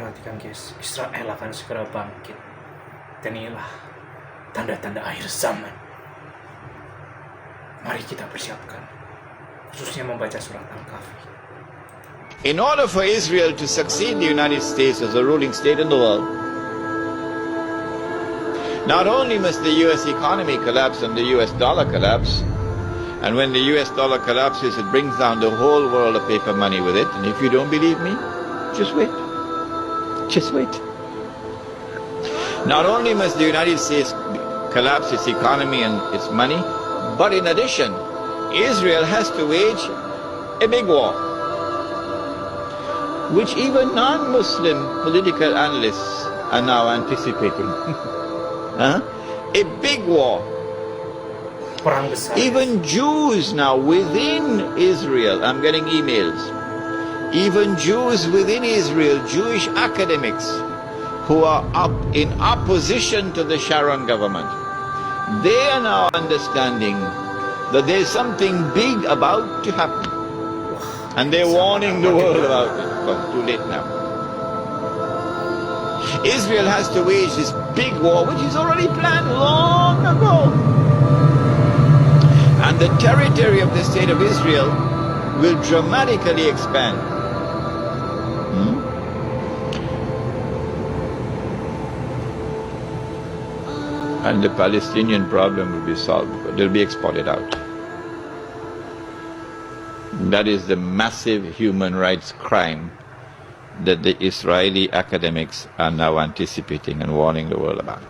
Perhatikan guys, Israel akan segera bangkit. Dan inilah tanda-tanda akhir zaman. Mari kita persiapkan, khususnya membaca surat Al-Kahfi. In order for Israel to succeed the United States as a ruling state in the world, not only must the US economy collapse and the US dollar collapse, and when the US dollar collapses, it brings down the whole world of paper money with it. And if you don't believe me, just wait. Just wait. Not only must the United States collapse its economy and its money, but in addition, Israel has to wage a big war, which even non-Muslim political analysts are now anticipating. A big war. Even Jews now within Israel, I'm getting emails, even Jews within Israel, Jewish academics who are up in opposition to the Sharon government, they are now understanding that there's something big about to happen. And they're warning the world about it, but too late now. Israel has to wage this big war, which is already planned long ago. And the territory of the state of Israel will dramatically expand. And the Palestinian problem will be solved, but they'll be exported out. That is the massive human rights crime that the Israeli academics are now anticipating and warning the world about.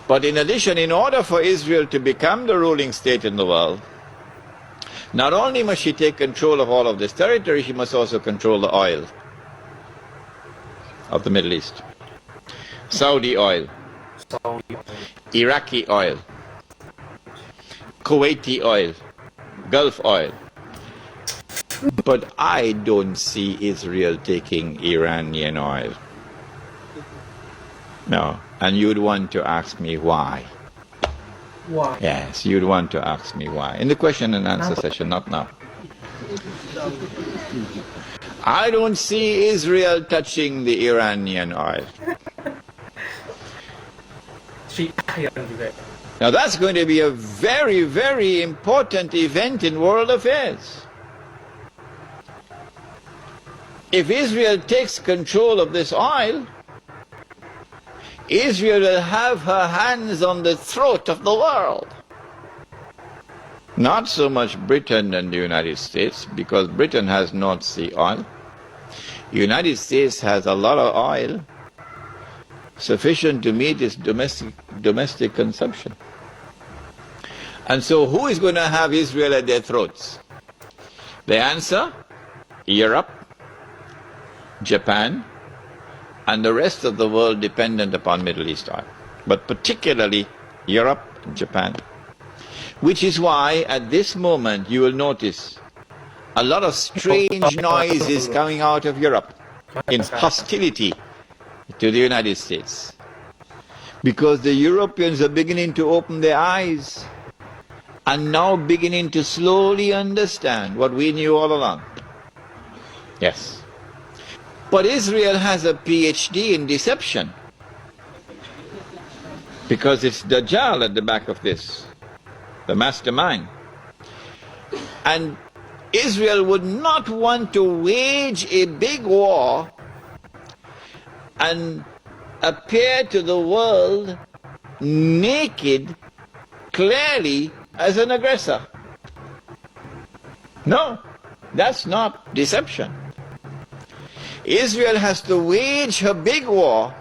But in addition, in order for Israel to become the ruling state in the world, not only must she take control of all of this territory, she must also control the oil of the Middle East. Saudi oil, Iraqi oil, Kuwaiti oil, Gulf oil. But I don't see Israel taking Iranian oil. No. And you'd want to ask me why. Why? Yes, you'd want to ask me why. In the question and answer session, not now. I don't see Israel touching the Iranian oil. Now that's going to be a very, very important event in world affairs. If Israel takes control of this oil, Israel will have her hands on the throat of the world. Not so much Britain and the United States, because Britain has North Sea oil. The United States has a lot of oil, sufficient to meet its domestic consumption. And so who is going to have Israel at their throats? The answer, Europe, Japan, and the rest of the world dependent upon Middle East oil, but particularly Europe and Japan. Which is why at this moment you will notice a lot of strange noises coming out of Europe in hostility to the United States. Because the Europeans are beginning to open their eyes and now beginning to slowly understand what we knew all along. Yes. But Israel has a PhD in deception, because it's Dajjal at the back of this, the mastermind. And Israel would not want to wage a big war and appear to the world naked, clearly as an aggressor. No, that's not deception. Israel has to wage her big war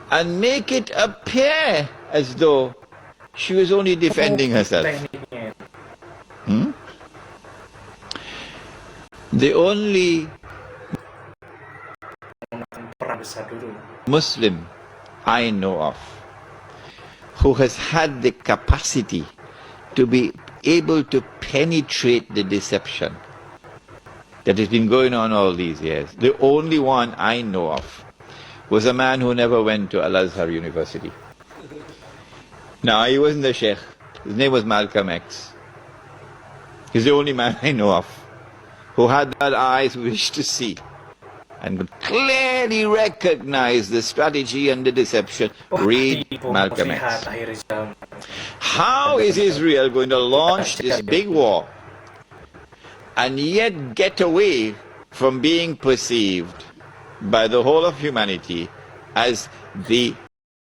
and make it appear as though she was only defending herself. The only Muslim I know of who has had the capacity to be able to penetrate the deception that has been going on all these years, the only one I know of was a man who never went to Al-Azhar University. No, he wasn't a sheikh. His name was Malcolm X. He's the only man I know of who had that eyes wish to see. and clearly recognize the strategy and the deception, read Hindi po Malcolm lihat X. ay Rizal. How is Israel going to launch this big war and yet get away from being perceived by the whole of humanity as the